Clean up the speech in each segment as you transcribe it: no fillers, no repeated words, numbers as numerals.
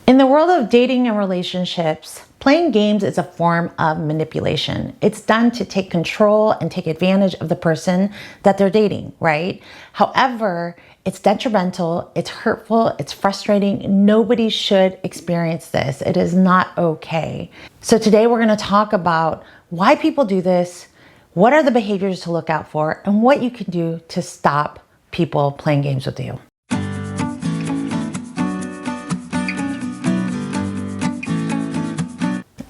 In the world of dating and relationships, playing games is a form of manipulation. It's done to take control and take advantage of the person that they're dating, right? However, it's detrimental, it's hurtful, it's frustrating. Nobody should experience this. It is not okay. So today we're going to talk about why people do this, what are the behaviors to look out for, and what you can do to stop people playing games with you.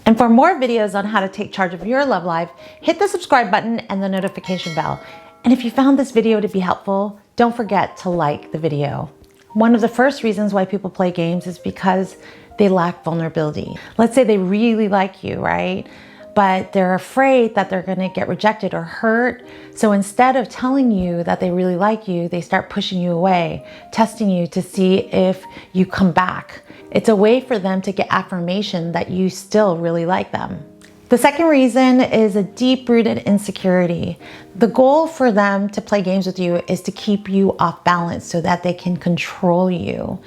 And for more videos on how to take charge of your love life, hit the subscribe button and the notification bell. And if you found this video to be helpful, don't forget to like the video. One of the first reasons why people play games is because they lack vulnerability. Let's say they really like you, right? But they're afraid that they're gonna get rejected or hurt. So instead of telling you that they really like you, they start pushing you away, testing you to see if you come back. It's a way for them to get affirmation that you still really like them. The second reason is a deep-rooted insecurity. The goal for them to play games with you is to keep you off balance so that they can control you.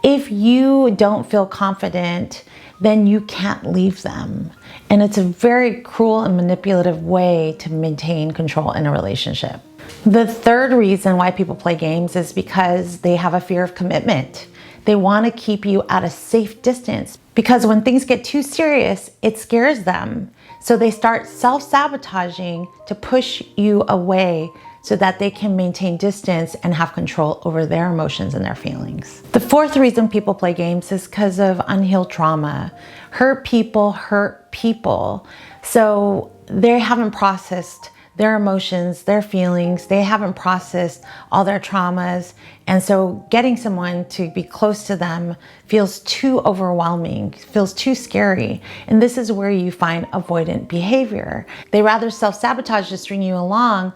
If you don't feel confident, then you can't leave them. And it's a very cruel and manipulative way to maintain control in a relationship. The third reason why people play games is because they have a fear of commitment. They want to keep you at a safe distance because when things get too serious, it scares them. So they start self-sabotaging to push you away so that they can maintain distance and have control over their emotions and their feelings. The fourth reason people play games is because of unhealed trauma. Hurt people hurt people. So they haven't processed their emotions, their feelings, they haven't processed all their traumas. And so getting someone to be close to them feels too overwhelming, feels too scary. And this is where you find avoidant behavior. They rather self-sabotage to string you along,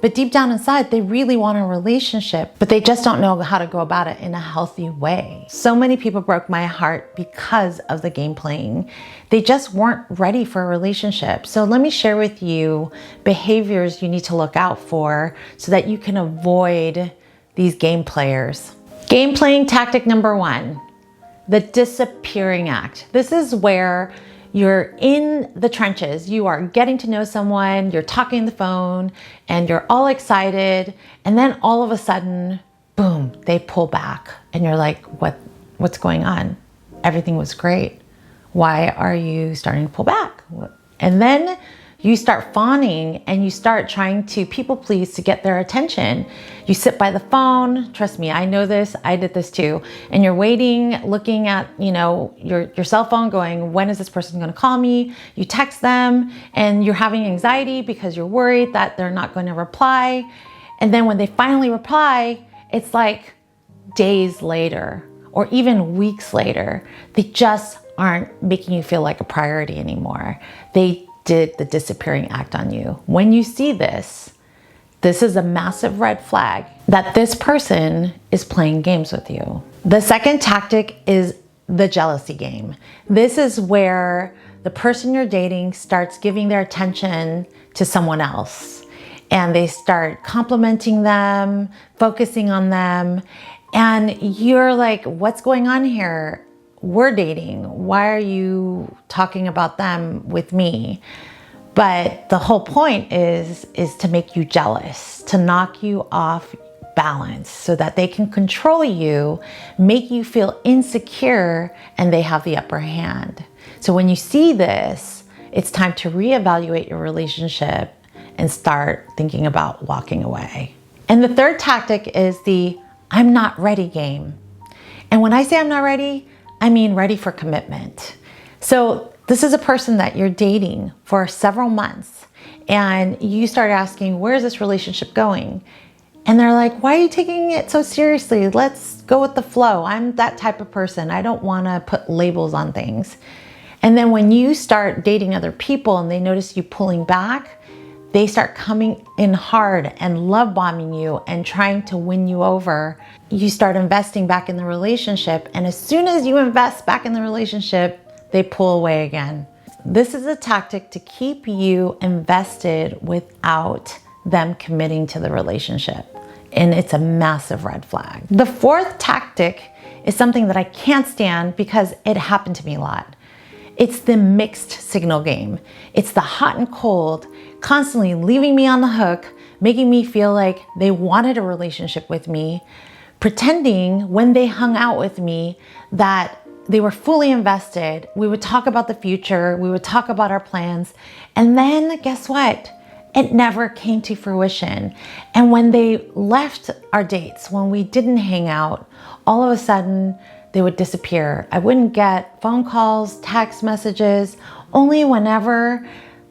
but deep down inside, they really want a relationship, but they just don't know how to go about it in a healthy way. So many people broke my heart because of the game playing. They just weren't ready for a relationship. So let me share with you behaviors you need to look out for so that you can avoid these game players. Game playing tactic number one, the disappearing act. This is where you're in the trenches, you are getting to know someone, you're talking on the phone, and you're all excited, and then all of a sudden, boom, they pull back, and you're like, what's going on? Everything was great. Why are you starting to pull back? And then you start fawning and you start trying to people please to get their attention. You sit by the phone, trust me, I know this, I did this too. And you're waiting, looking at, your cell phone going, when is this person gonna call me? You text them and you're having anxiety because you're worried that they're not gonna reply. And then when they finally reply, it's like days later or even weeks later. They just aren't making you feel like a priority anymore. They did the disappearing act on you. When you see this, this is a massive red flag that this person is playing games with you. The second tactic is the jealousy game. This is where the person you're dating starts giving their attention to someone else and they start complimenting them, focusing on them, and you're like, what's going on here? We're dating. Why are you talking about them with me? But the whole point is to make you jealous, to knock you off balance so that they can control you, make you feel insecure, and they have the upper hand. So when you see this, it's time to reevaluate your relationship and start thinking about walking away. And the third tactic is the I'm not ready game. And when I say I'm not ready, I mean ready for commitment. So this is a person that you're dating for several months and you start asking, where is this relationship going? And they're like, why are you taking it so seriously? Let's go with the flow. I'm that type of person. I don't want to put labels on things. And then when you start dating other people and they notice you pulling back, they start coming in hard and love bombing you and trying to win you over. You start investing back in the relationship. And as soon as you invest back in the relationship, they pull away again. This is a tactic to keep you invested without them committing to the relationship. And it's a massive red flag. The fourth tactic is something that I can't stand because it happened to me a lot. It's the mixed signal game. It's the hot and cold, constantly leaving me on the hook, making me feel like they wanted a relationship with me, pretending when they hung out with me that they were fully invested. We would talk about the future, we would talk about our plans, and then guess what? It never came to fruition. And when they left our dates, when we didn't hang out, all of a sudden they would disappear. I wouldn't get phone calls, text messages, only whenever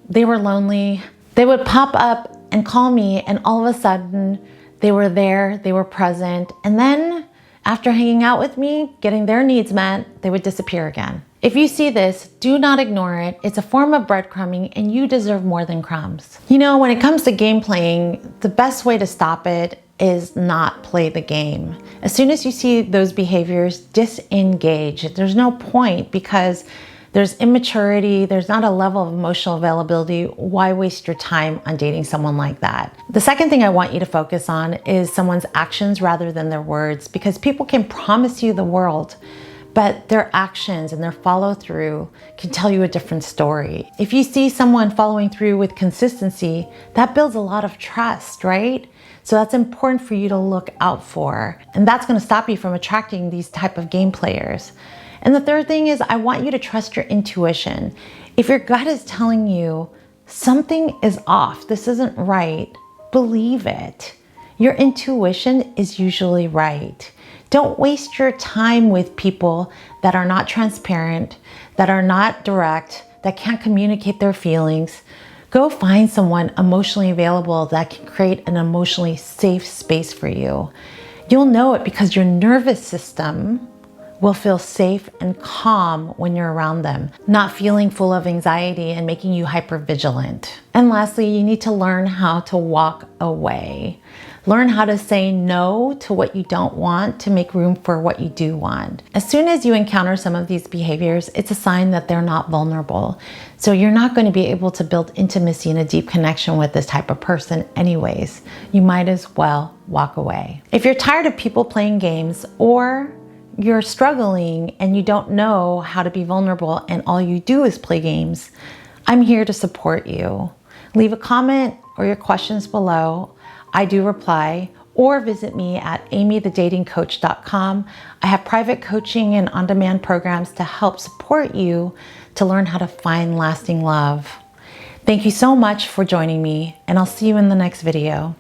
they were lonely. They would pop up and call me, and all of a sudden they were there, they were present, and then after hanging out with me, getting their needs met, they would disappear again. If you see this, do not ignore it. It's a form of breadcrumbing, and you deserve more than crumbs. You know, when it comes to game playing, the best way to stop it is not play the game. As soon as you see those behaviors, disengage. There's no point because there's immaturity, there's not a level of emotional availability. Why waste your time on dating someone like that? The second thing I want you to focus on is someone's actions rather than their words, because people can promise you the world, but their actions and their follow through can tell you a different story. If you see someone following through with consistency, that builds a lot of trust, right? So that's important for you to look out for. And that's gonna stop you from attracting these type of game players. And the third thing is I want you to trust your intuition. If your gut is telling you something is off, this isn't right, believe it. Your intuition is usually right. Don't waste your time with people that are not transparent, that are not direct, that can't communicate their feelings. Go find someone emotionally available that can create an emotionally safe space for you. You'll know it because your nervous system will feel safe and calm when you're around them, not feeling full of anxiety and making you hypervigilant. And lastly, you need to learn how to walk away. Learn how to say no to what you don't want to make room for what you do want. As soon as you encounter some of these behaviors, it's a sign that they're not vulnerable. So you're not going to be able to build intimacy and a deep connection with this type of person anyways. You might as well walk away. If you're tired of people playing games, or you're struggling and you don't know how to be vulnerable and all you do is play games, I'm here to support you. Leave a comment or your questions below. I do reply, or visit me at amythedatingcoach.com. I have private coaching and on-demand programs to help support you to learn how to find lasting love. Thank you so much for joining me, and I'll see you in the next video.